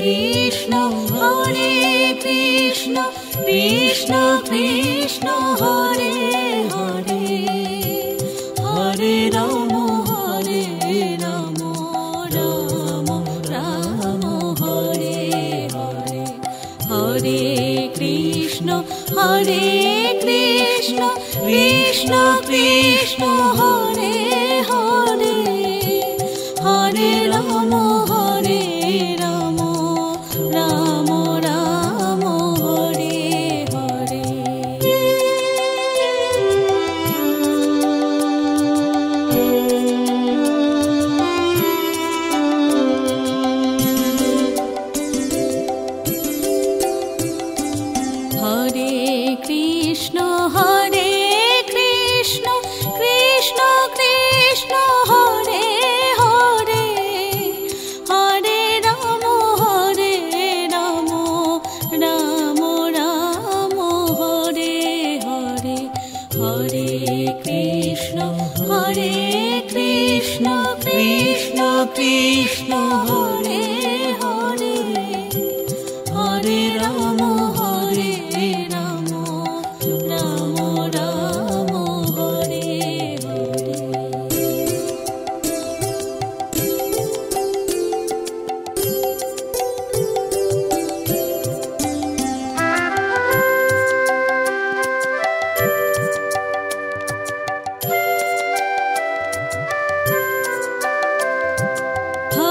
Krishna Krishna Krishna Hare Hare Hare Ram Ram Ram Hare Hare Hare Krishna Krishna Krishna Hare Hare Hare Ram Ram Ram Ram Hare Hare Hare Krishna Krishna Krishna Hare Hare Hare Ram Ram Ram Ram Hare Hare Hare Krishna Krishna Krishna Hare Hare Hare Ram Ram Ram Ram Hare Hare Hare Krishna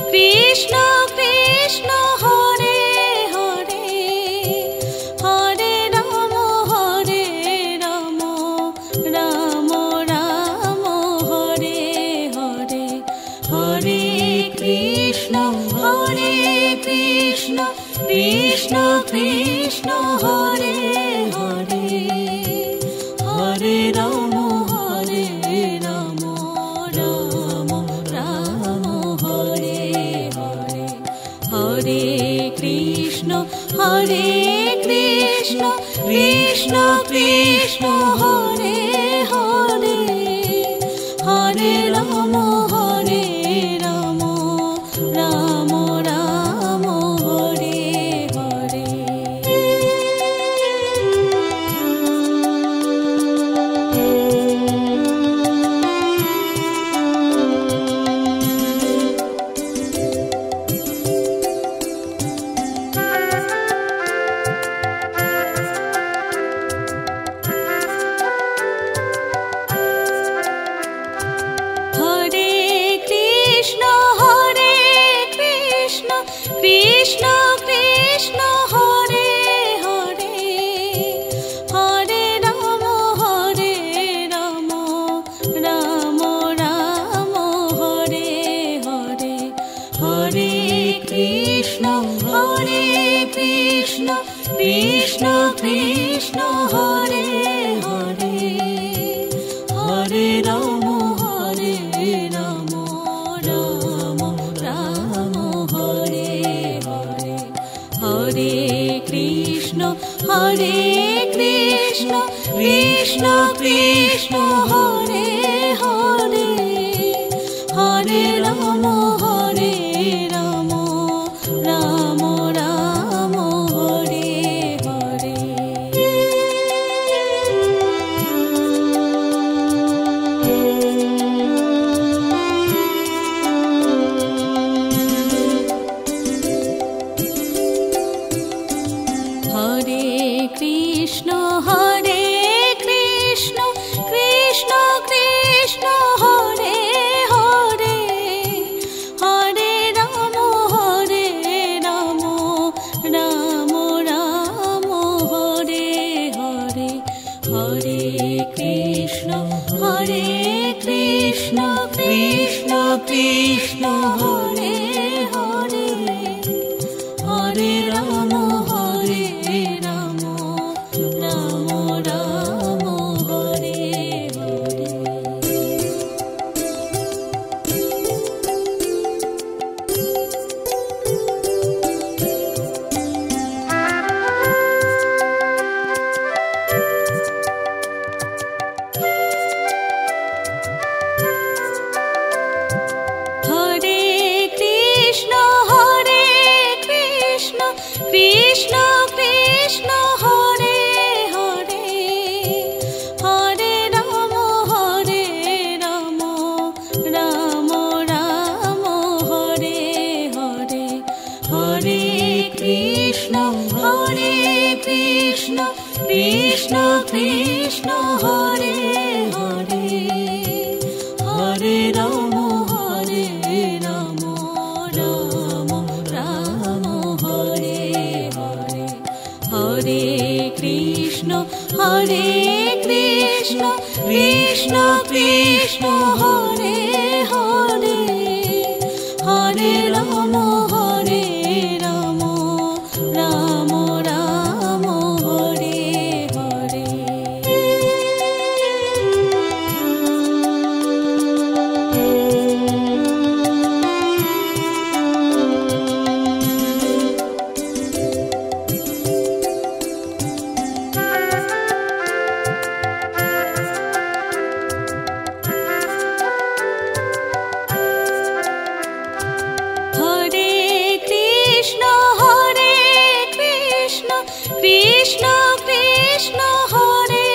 Krishna Krishna Hare Hare Hare Ram Ram Ram Ram Hare Hare Hare Krishna Krishna Krishna Hare Hare Hare Ram Ram Ram Ram Hare Hare Hare Krishna Krishna Krishna Hare Hare Hare Ram Ram Ram Ram Hare Hare Hare Krishna Krishna Krishna Hare Hare Hare Ram Ram Ram Ram Hare Hare Hare Krishna Krishna Krishna Hare Hare Hare Ram Ram Ram Ram Hare Hare Hare Krishna Krishna Krishna Hare Hare Hare Ram Ram Ram Ram Hare Hare Hare Krishna Krishna Krishna Hare Hare Hare Ram Ram Ram Ram Hare Hare Hare Krishna Krishna Krishna Hare Hare Hare Ram Ram Ram Ram Hare Hare Krishna Krishna Hare Hare Hare Ram Ram Ram Hare Hare Hare Krishna Krishna Krishna Hare Hare Hare Ram Ram Ram Hare Hare Krishna Krishna Hare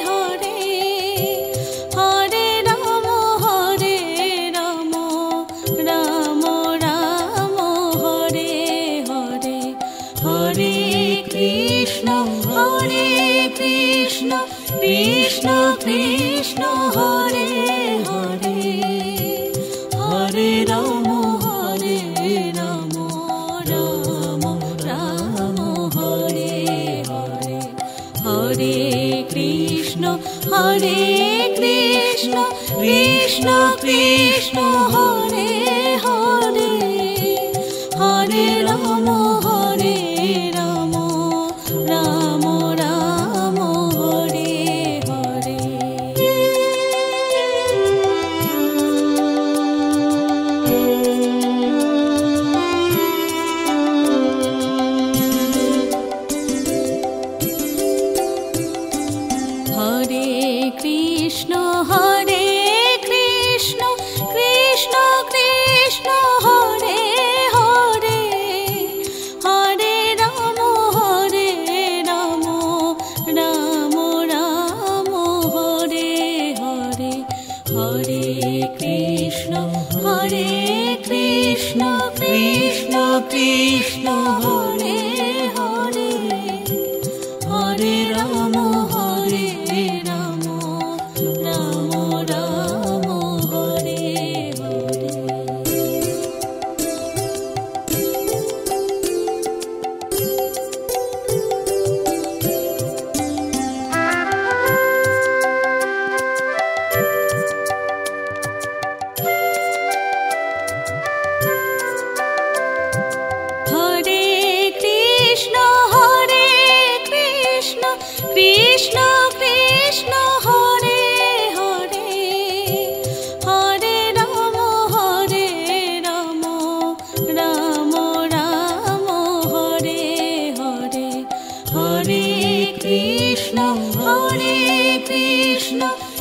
Hare Hare Ram Ram Ram Hare Hare Hare Krishna Krishna Krishna Hare Hare Hare Ram Ram Ram Hare Hare Hare Krishna Krishna Krishna Hare Hare Hare Ram Ram Ram Hare Hare Hare Krishna Krishna Krishna Hare Hare Hare Ram Ram Ram Hare Hare Hare Krishna Krishna Krishna Hare Hare Hare Ram Ram Ram Hare Hare Hare Krishna Krishna Krishna Hare Hare Hare Ram Ram Ram Hare Hare Hare Krishna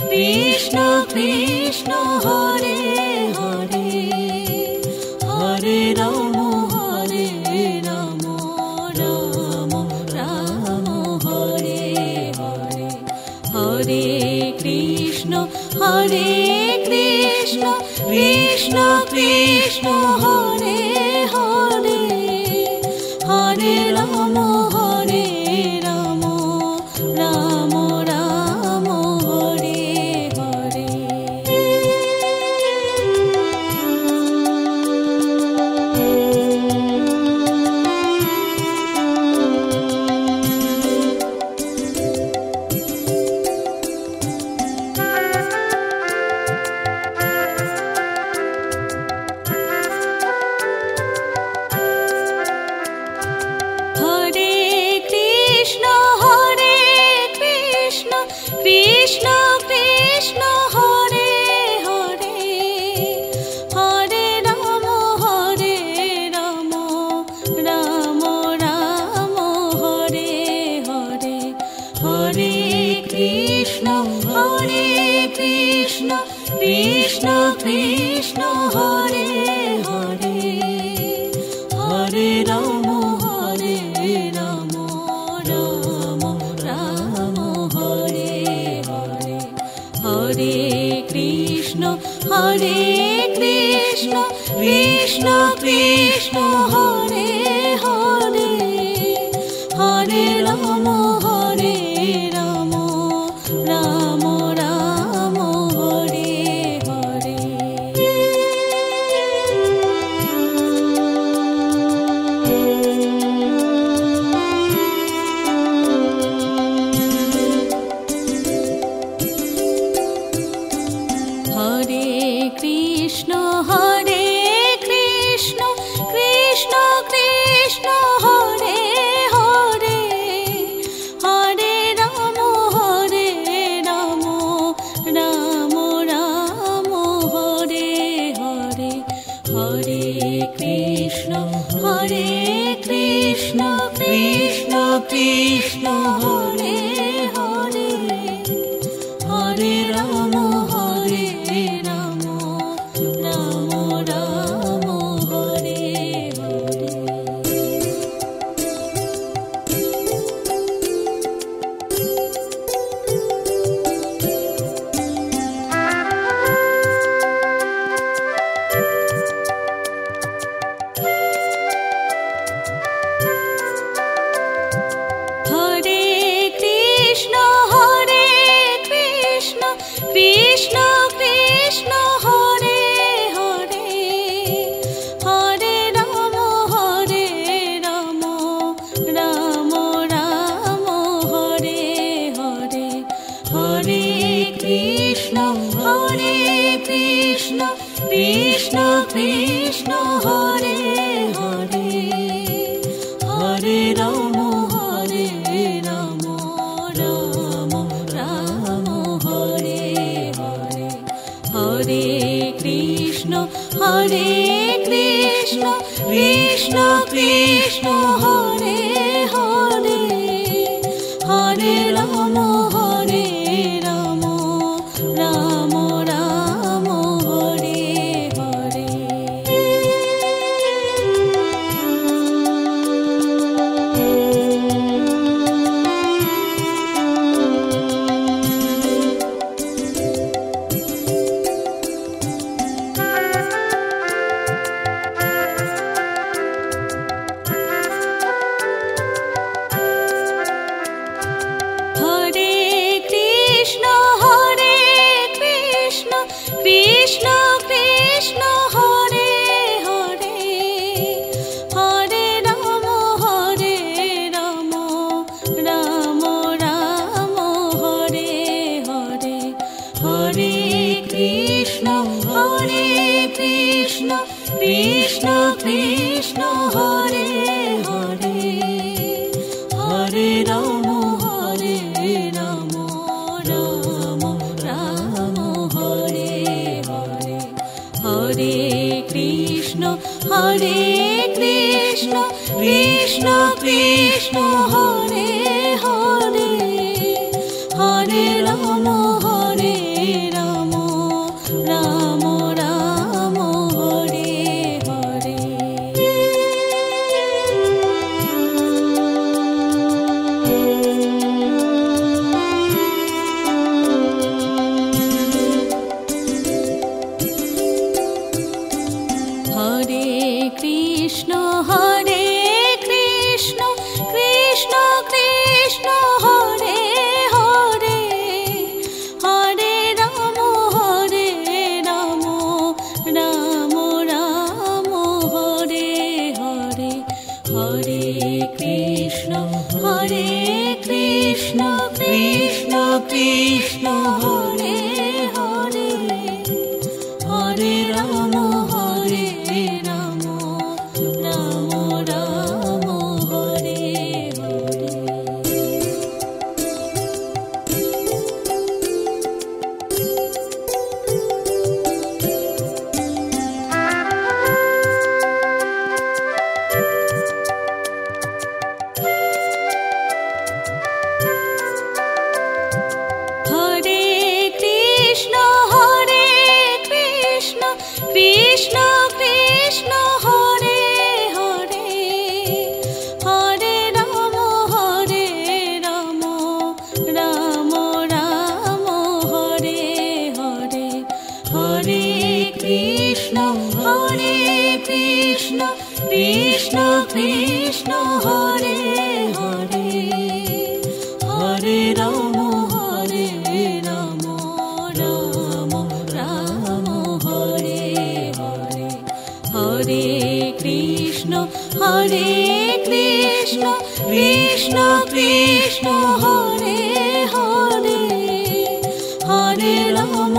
Krishna Krishna Hare Hare Hare Ram Ram Ram Hare Hare Hare Krishna Krishna Krishna Hare Hare Hare Ram Ram Ram Hare Hare Krishna Krishna Hare Hare Hare Ram Ram Ram Hare Hare Hare Krishna Krishna Krishna Hare Hare Hare Ram Ram Ram Hare Hare Hare Krishna Krishna Krishna Hare Hare Hare Ram Krishna Hare Krishna Krishna Krishna Hare Hare Hare Ram Ram Ram Hare Hare Hare Krishna Krishna Krishna Hare Hare Hare Ram Ram Ram Hare Hare. Hare Krishna Krishna Krishna Hare Hare Hare Ram Ram Ram Hare Hare Hare Krishna Krishna Krishna Hare Hare Hare Ram Ram Ram Hare Hare Hare Krishna Krishna Krishna Hare Hare Hare Ram Ram Ram Hare Hare. Hare Krishna Krishna Krishna Hare Hare Hare Ram Ram Ram Hare Hare Hare Krishna Krishna Krishna Hare Hare Hare Ram Ram Ram Hare Hare Hare Krishna Krishna Krishna Hare Hare Hare Ram Ram Ram Hare Hare. Hare Krishna Krishna Krishna Hare Hare Hare Ram Ram Ram Hare Hare Hare Krishna Krishna Krishna Hare Hare Hare Ram Ram Ram Hare Hare. Hare Krishna Krishna Krishna Hare Hare Hare Ram Ram Ram Hare Hare Hare Krishna Krishna Krishna Hare Hare Hare Ram Ram Ram Hare Hare Hare Krishna Krishna Krishna Hare Hare Hare Ram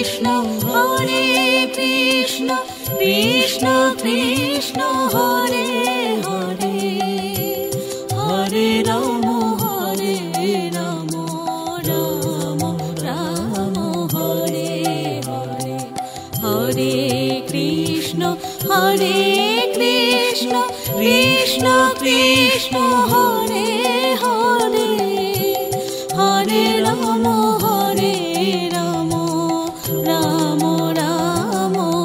Krishna Hare Krishna Krishna Krishna Hare Hare Hare Ram Ram Ram Hare Hare Hare Krishna Krishna Krishna Hare Hare Hare Ram Ram Ram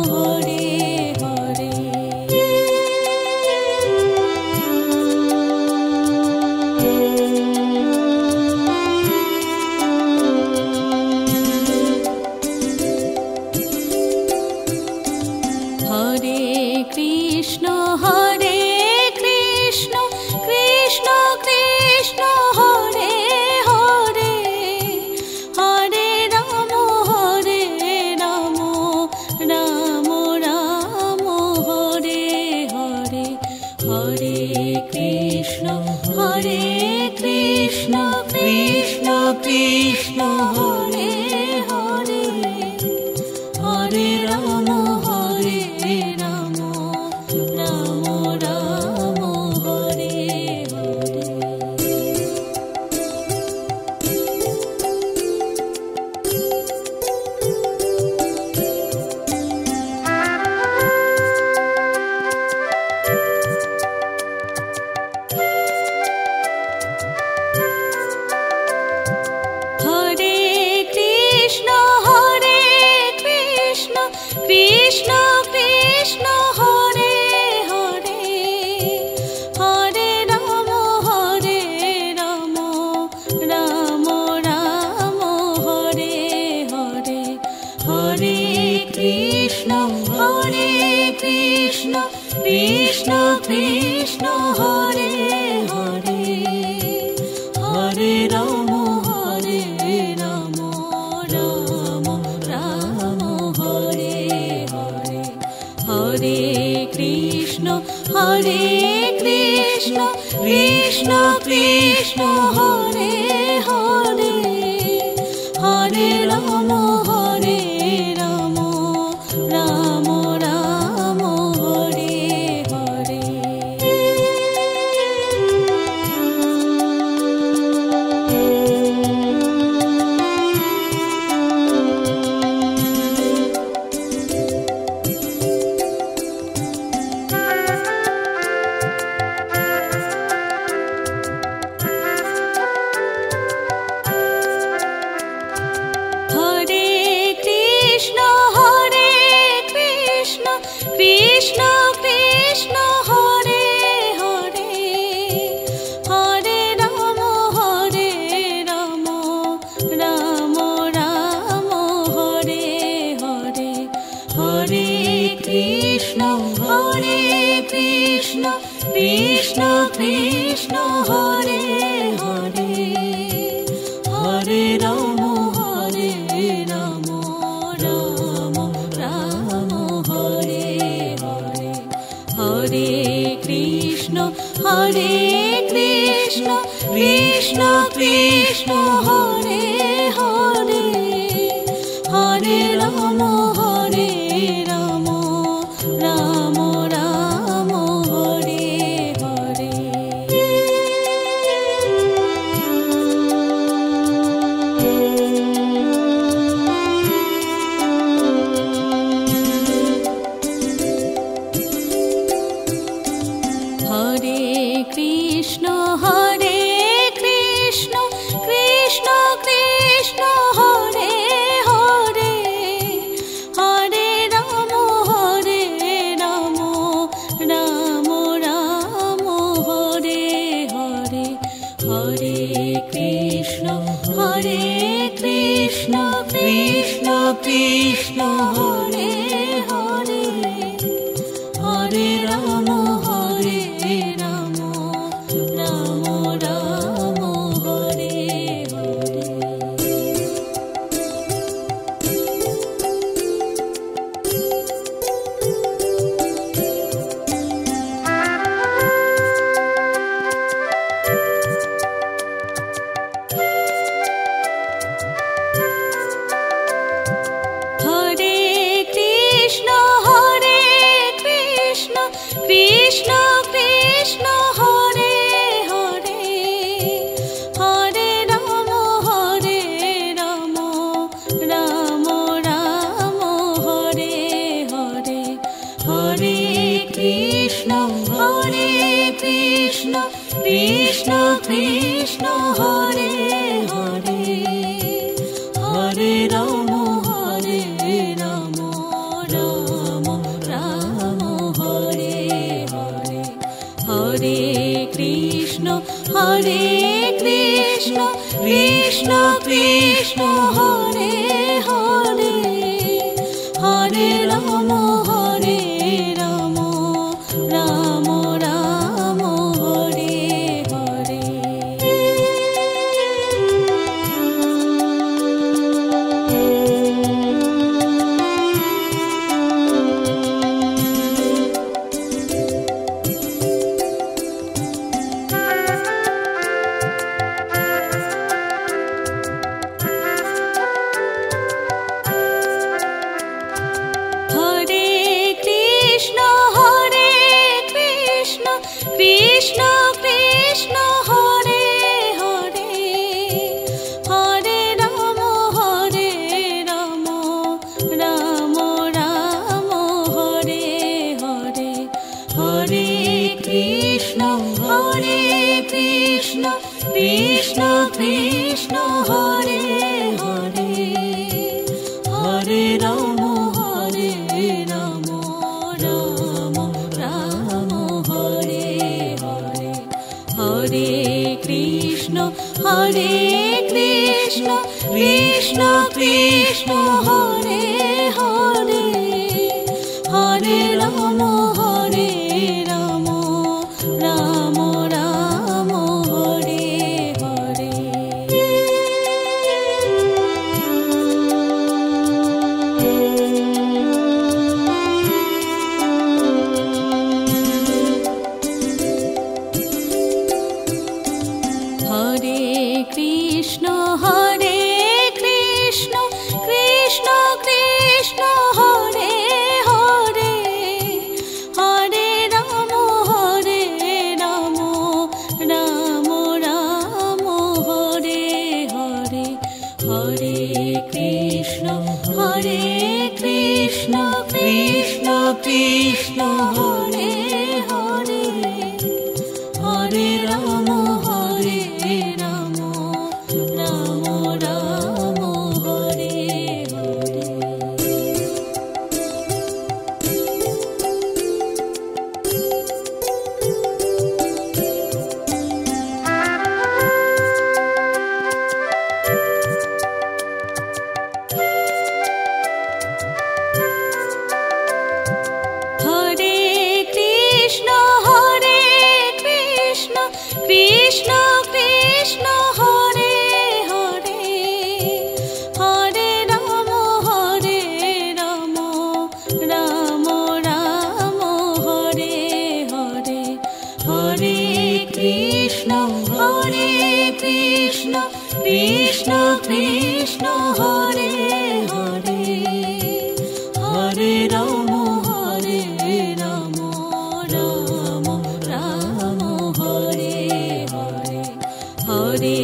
Hare Hare Hare Krishna Krishna Krishna Hare Hare Hare Ram Ram Ram Hare Hare Hare Krishna Krishna Krishna Hare Hare Hare Ram Ram Ram Hare Hare Hare Krishna Krishna Krishna Hare Hare Hare Ram Ram Ram Hare Hare Hare Krishna Krishna Krishna Hare Hare Hare Ram Ram Ram Hare Hare Hare Krishna Krishna Krishna Hare Hare Hare Ram Ram Ram Hare Hare Hare Krishna Krishna Krishna Hare Hare Hare Ram Ram Ram Hare Hare Hare Krishna Krishna Krishna Hare Hare Hare Ram Ram Ram Hare Hare Hare Krishna Krishna Krishna Hare Hare Hare Ram Ram Ram Hare Hare Hare Krishna Krishna Krishna Hare Hare Hare Ram Ram Ram Hare Hare Hare Krishna Krishna Krishna Hare Hare Hare Ram Ram Ram Hare Hare Ram Hare Ram Ram Ram Hare Hare Hare Krishna Krishna Krishna Hare Hare Hare Ram Ram Ram Hare Hare Krishna Krishna Hare Hare Hare Ram Ram Ram Hare Hare Hare Krishna Krishna Krishna Hare Hare Hare Ram Ram Ram Ram Hare Hare Hare Krishna Krishna Krishna Hare Hare Hare Ram Ram Ram Ram Hare Hare Hare Krishna Krishna Krishna Hare Hare Hare Ram Ram Ram Ram Hare Hare Hare Krishna Krishna Krishna Hare Hare Hare Ram Ram Ram Ram Hare Hare Hare Krishna Krishna Krishna Hare Hare Hare Ram Ram Ram Ram Hare Hare Hare Krishna Krishna Krishna Hare Hare Hare Ram Ram Ram Ram Hare Hare Hare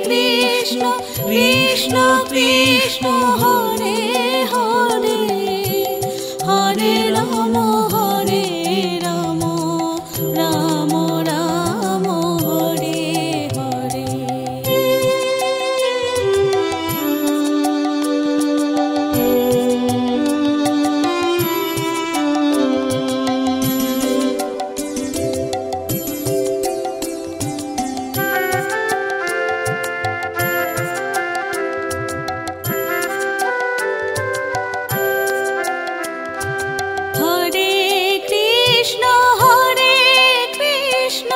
Krishna Krishna Krishna Hare Hare Hare Ram Ram Ram Ram Hare Hare Krishna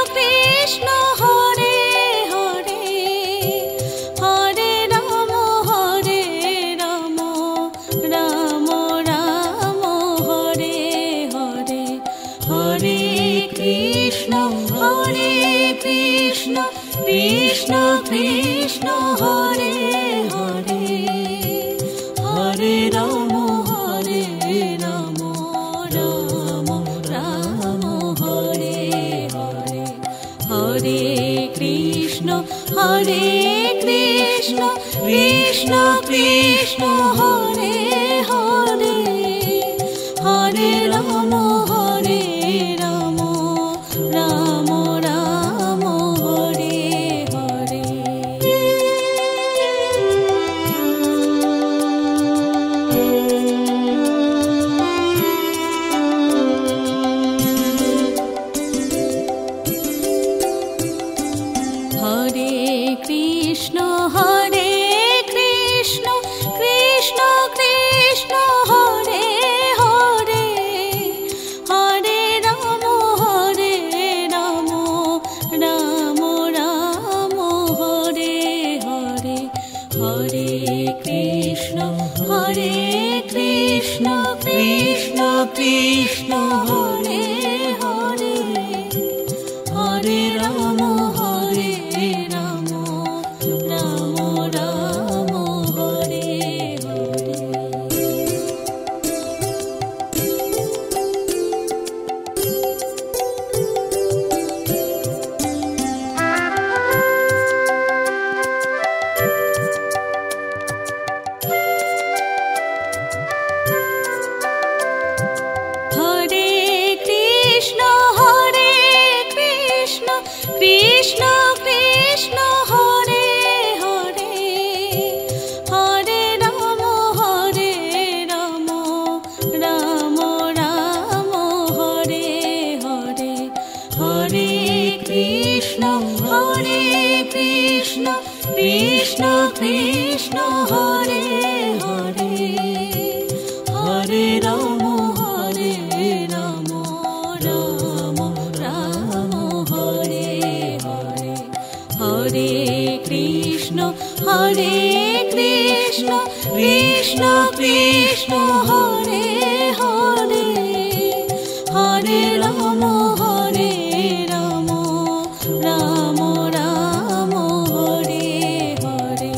Krishna Hare Hare Hare Ram Ram Ram Ram Hare Hare Hare Krishna Krishna Krishna Hare Hare Hare Ram Ram Ram Ram Hare Hare Hare Krishna Krishna Krishna Hare Hare Hare Ram Ram Ram Ram Hare Hare Krishna Hare Krishna Krishna Krishna Hare Hare Hare Ram Ram Ram Hare Hare Hare Krishna Krishna Krishna Hare Hare Hare Ram Ram Ram Hare Hare. Hare Krishna Krishna Krishna Hare Hare Hare Ram Ram Ram Hare Hare Hare Krishna Krishna Krishna Hare Hare Hare Ram Ram Ram Hare Hare Hare Krishna Krishna Krishna Hare Hare Hare Ram Ram Ram Hare Hare.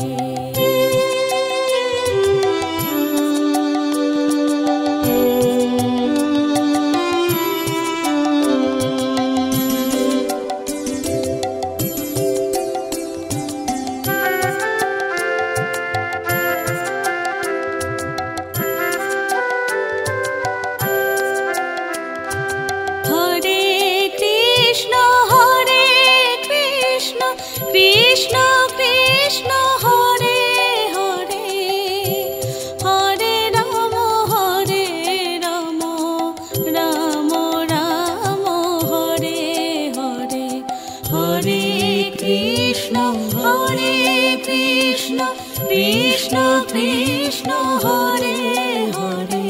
Hare Krishna Krishna Krishna Hare Hare Hare Ram Ram Ram Hare Hare Hare Krishna Krishna Krishna Hare Hare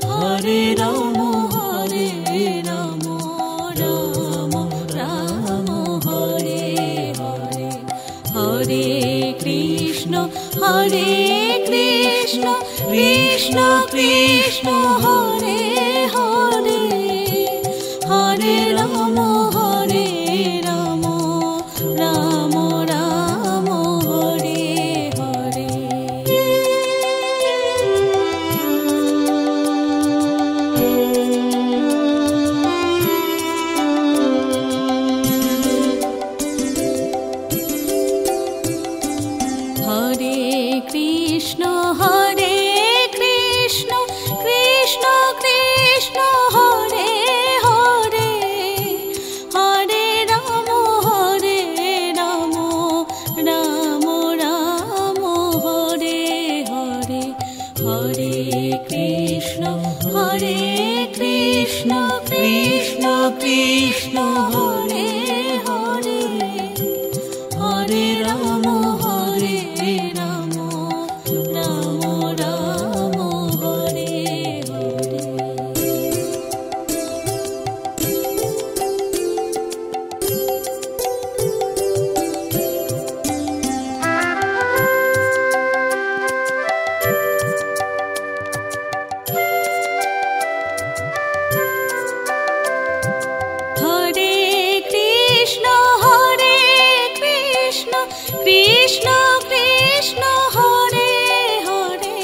Hare Ram Ram Ram Hare Hare Hare Krishna Krishna Krishna Hare Hare Hare Ram Ram Ram Hare Hare. Hare Krishna Krishna Krishna Hare Hare Hare Ram Ram Ram Hare Hare Hare Krishna Krishna Krishna Hare Hare Hare Ram Ram Ram Hare Hare. Hare Krishna Krishna Krishna Hare Hare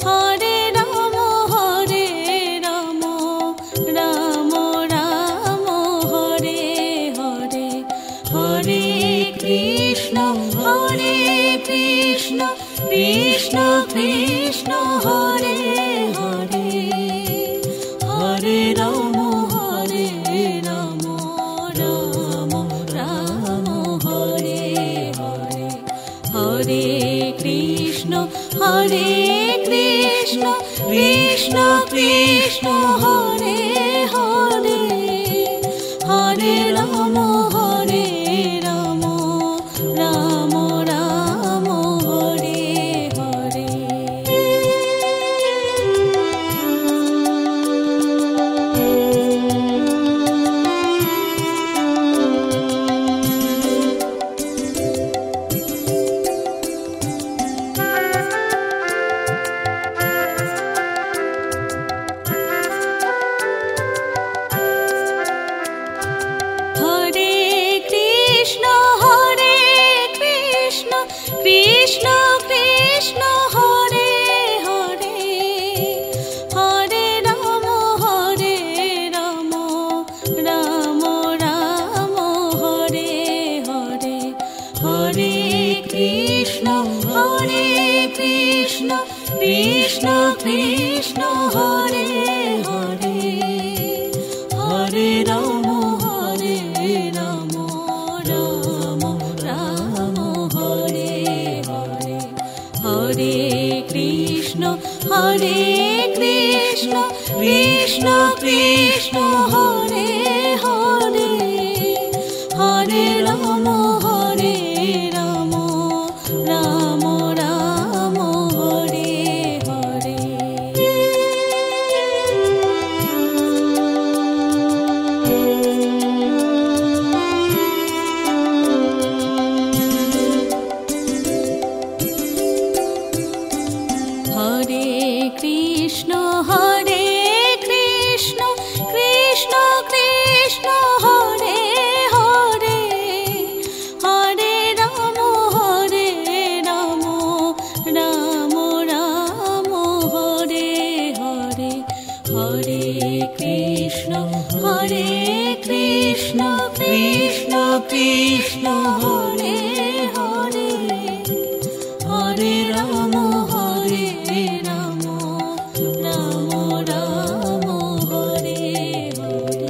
Hare Ram Ram Ram Hare Hare Hare Krishna Krishna Krishna Hare Hare Hare Ram Ram Ram Hare Hare Hare Krishna Krishna Krishna Hare Hare Hare Ram Ram Krishna Hare Krishna Krishna Krishna Hare Hare Hare Ram Ram Ram Ram Hare Hare Hare Krishna Krishna Krishna Hare Hare Hare Ram Ram Ram Ram Hare Hare Hare Krishna Krishna Krishna Hare Hare Hare Ram Ram Ram Ram Hare Hare Hare Krishna Krishna Krishna Hare Hare Hare Ram Ram Ram Ram Hare Hare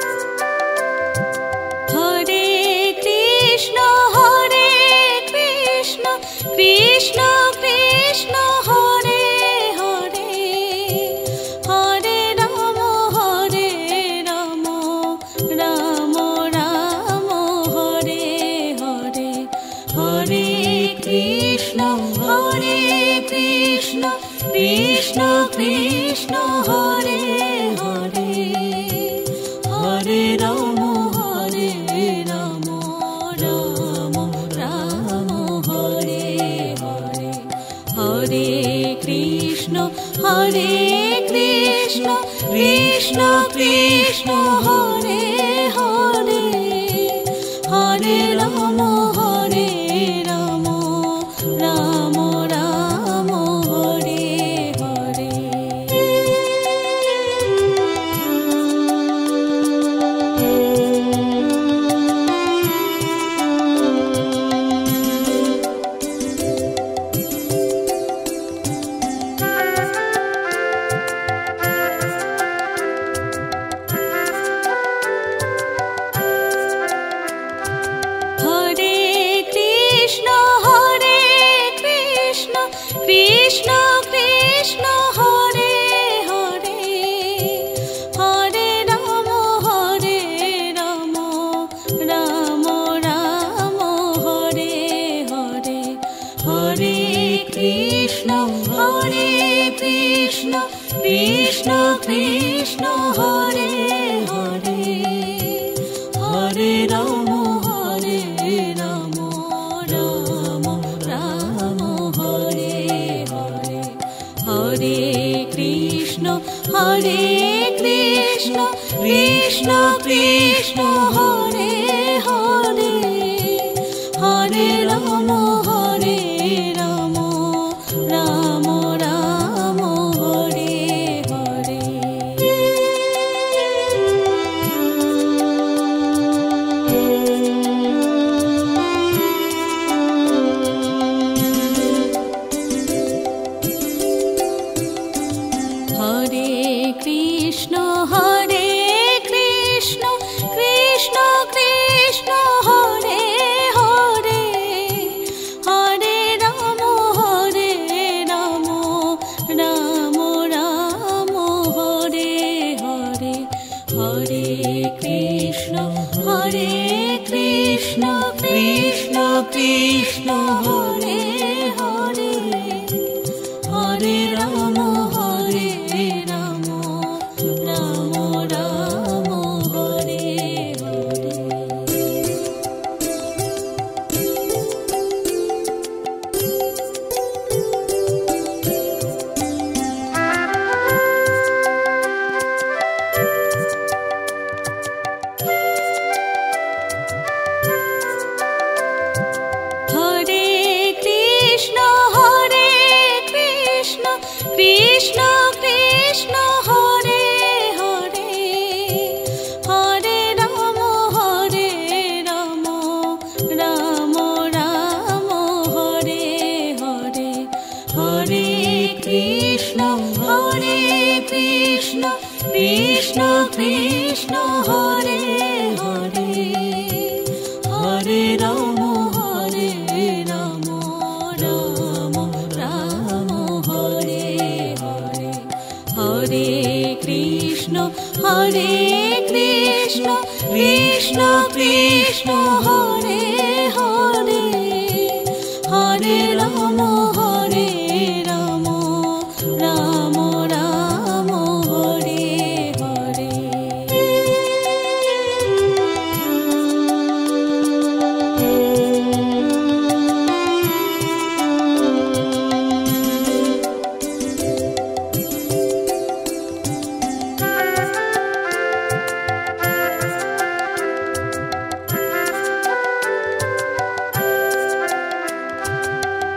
Hare Krishna Krishna Krishna Hare Hare Hare Ram Ram Ram Ram Hare Hare Hare Krishna Krishna Krishna Hare Hare Hare Ram Ram Ram Ram Hare Hare Hare Krishna Krishna Krishna Hare Hare Hare Ram Ram Ram Ram Hare Hare Hare Krishna Krishna Krishna Hare Hare Hare Ram Ram Ram Ram Hare Hare Hare Krishna Krishna Krishna Hare Hare Hare Ram Ram Ram Ram Hare Hare Hare Krishna Krishna Krishna Hare Hare Hare Ram Ram Ram Ram Hare Hare Hare Krishna Krishna Krishna Hare Hare Hare Ram Ram Ram Ram Hare Hare Hare Krishna Krishna Krishna Hare Hare Hare Ram Ram Ram Ram Hare Hare Hare Krishna Krishna Hare Hare Hare Ram Ram Ram Hare Hare Hare Krishna Krishna Krishna Hare Hare Hare Ram Ram Ram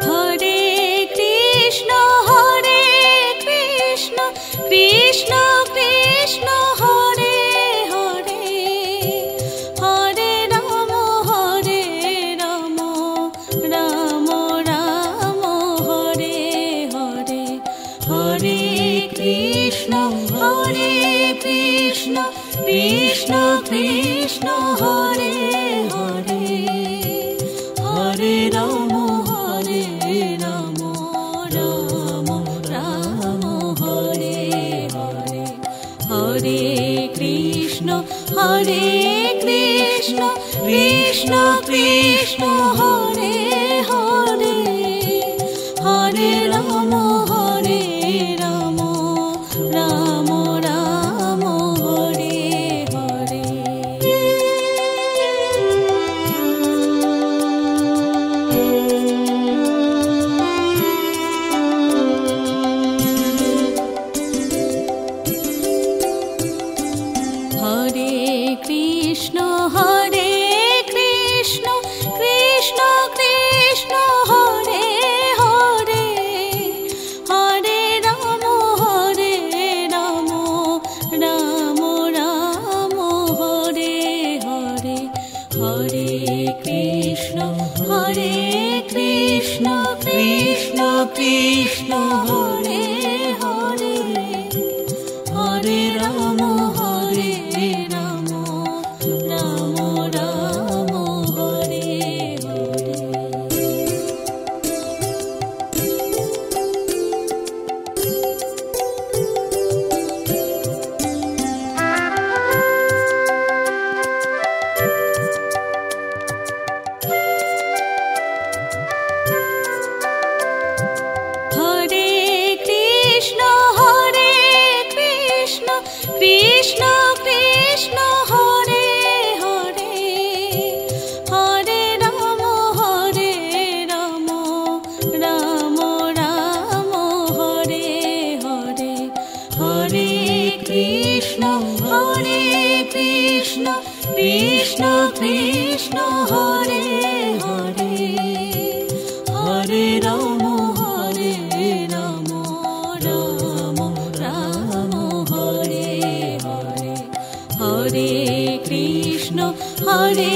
Hare Hare Krishna Krishna Hare Hare Hare Ram Ram Ram Hare Hare Hare Krishna Krishna Krishna Hare Hare Hare Ram Ram Ram Hare Hare Hare Krishna Krishna Krishna Hare Hare Hare Ram Ram Ram Hare Hare Hare Krishna Krishna Krishna Hare Hare Hare Ram Ram Ram Hare Hare Hare Krishna Krishna Krishna Hare Hare Hare Ram Ram Ram Hare Hare Hare Krishna Krishna Krishna Hare Hare Hare Ram Ram Ram Hare Hare Hare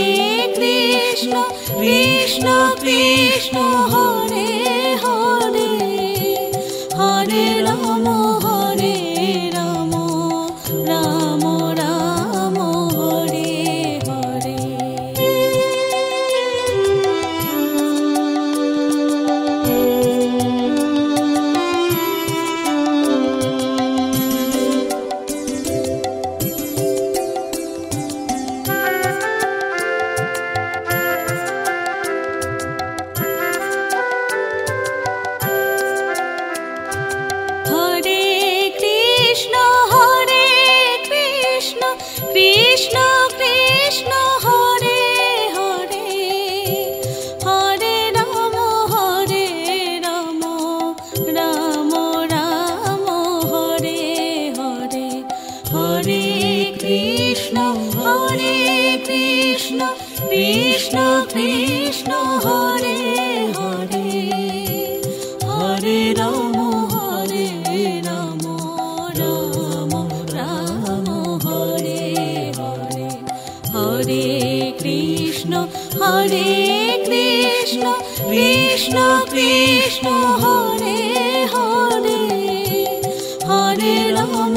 Krishna Krishna Krishna Hare Hare Hare Ram Ram Ram Hare Hare Hare Krishna Krishna Krishna Hare Hare Hare Ram Ram Ram Hare Hare Krishna Krishna Hare Hare Hare Ram Ram Ram Hare Hare Hare Krishna Krishna Krishna Hare Hare Hare Ram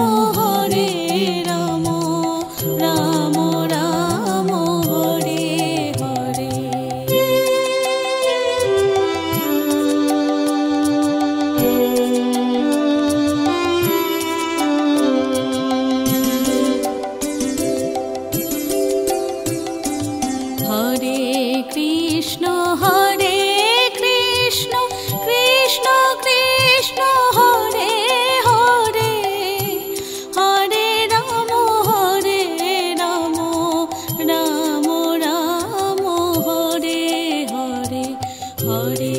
Hare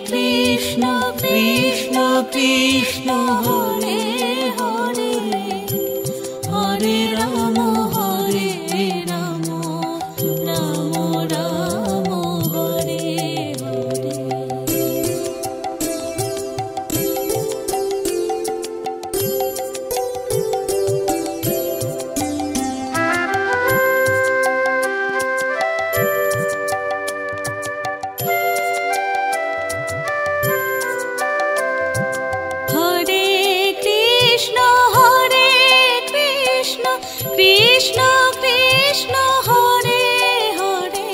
Krishna Krishna Krishna Hare Hare Hare Ram Ram Ram Hare Hare. Krishna Krishna Hare Hare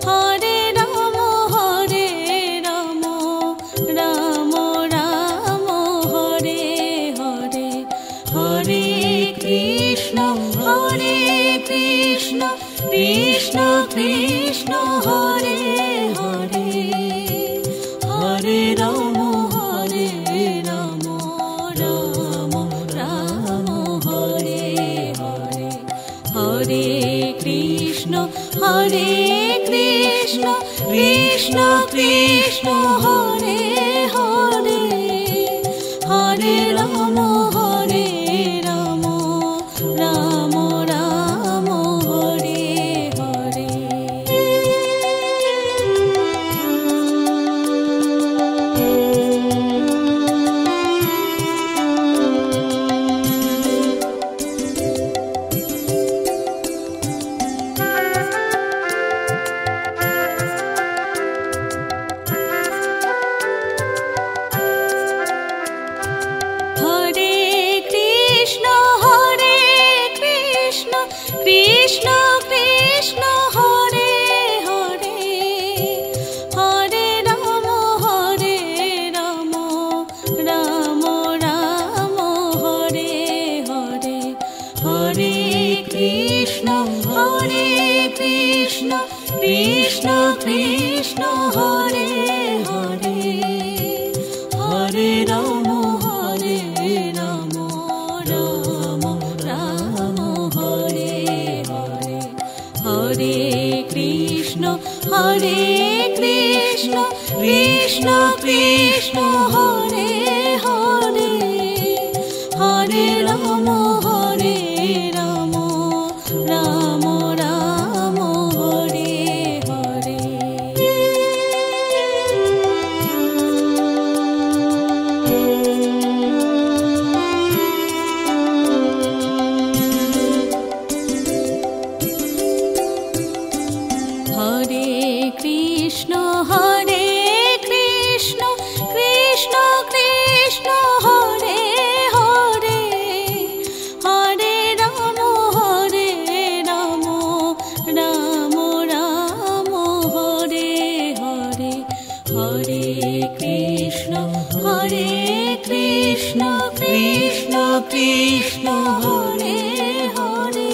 Hare Ram Ram Ram Hare Hare Hare Krishna Krishna Krishna Hare Hare Hare Ram Ram Ram Hare Hare Hare Krishna Krishna Krishna Hare Hare Hare Ram Ram Ram Hare Hare. Krishna Krishna Hare Hare Hare Ram Ram Ram Hare Hare Hare Krishna Krishna Krishna Hare Hare Hare Ram Ram Ram Hare Hare Hare Krishna Krishna Krishna Hare Hare Hare Ram Ram Ram Hare Hare. Hare Krishna Krishna Krishna Hare Hare Hare Ram Ram Ram Hare Hare Hare Krishna Krishna Krishna Hare Hare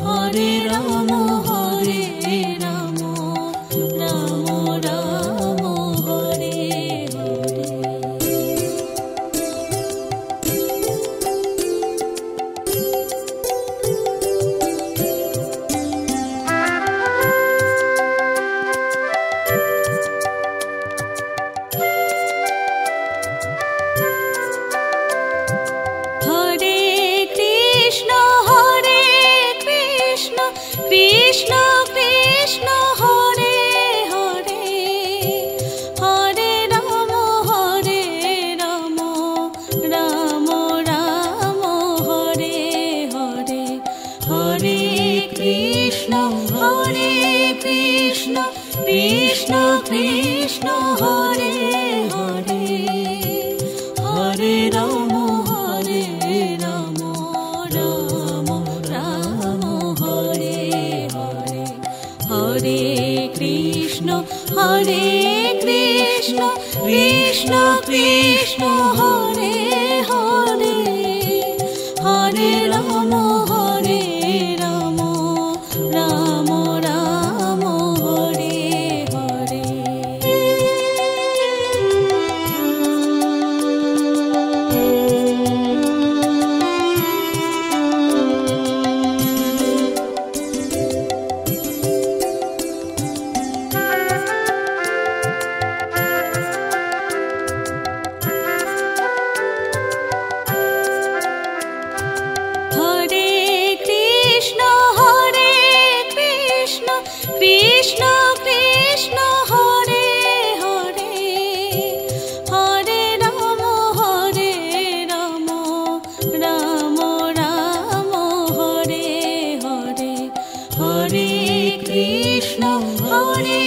Hare Ram Ram Ram Hare Hare. Hare Krishna Krishna Krishna Hare Hare Hare Ram Ram Ram Hare Hare Hare Krishna Krishna Krishna Hare Hare Hare Ram Ram Ram Hare Hare Hare Krishna Krishna Krishna Hare Hare Hare Ram Ram Ram Hare Hare. Krishna Hare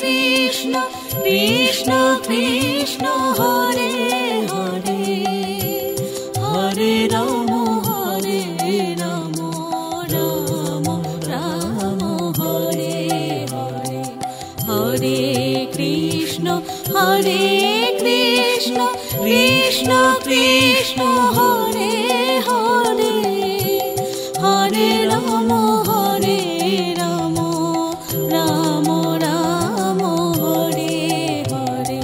Krishna Krishna Krishna Hare Hare Hare Ram Ram Ram Hare Hare Hare Krishna Krishna Krishna Hare Hare Hare Ram Ram Ram Hare Hare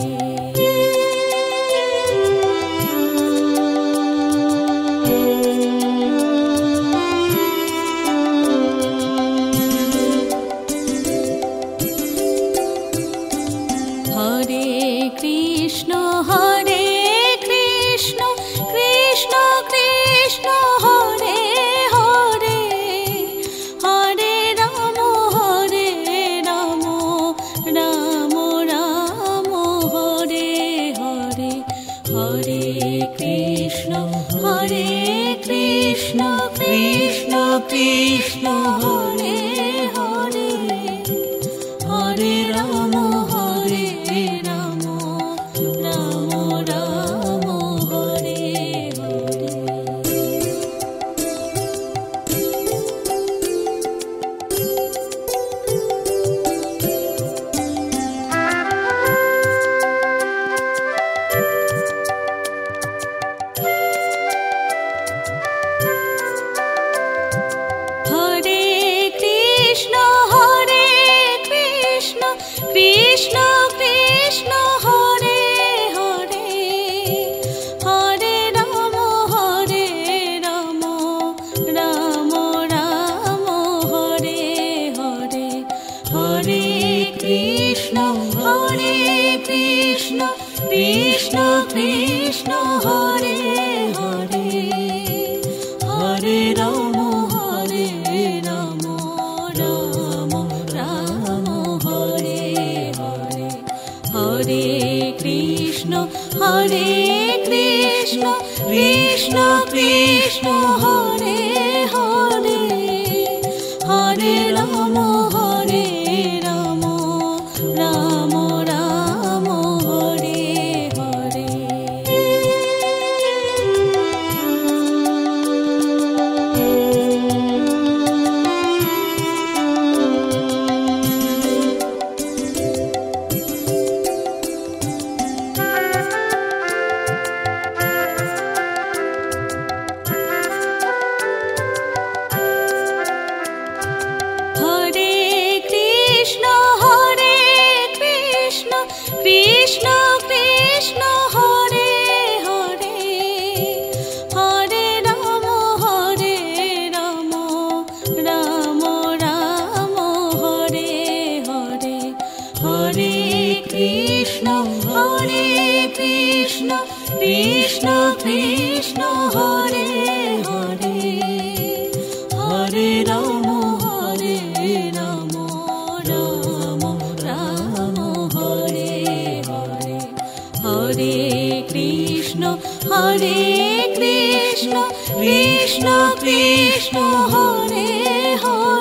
Hare Krishna Krishna Krishna Hare Hare Hare Ram Ram Ram Hare Hare Hare Krishna Krishna Krishna Hare Hare Hare Ram Ram Ram Hare Hare Hare Krishna Krishna Krishna Hare Hare Hare Ram Ram Ram Hare Hare Hare Krishna Krishna Krishna Hare Hare Hare Ram Ram Ram Hare Hare Hare Krishna Krishna Krishna Hare Hare Hare Ram Ram Ram Hare Hare Hare Krishna Krishna Krishna Hare Hare Hare Ram Ram Ram Hare Hare Hare Krishna Krishna Krishna Hare Hare Hare Ram Ram Ram Hare Hare Hare Krishna Krishna Krishna Hare Hare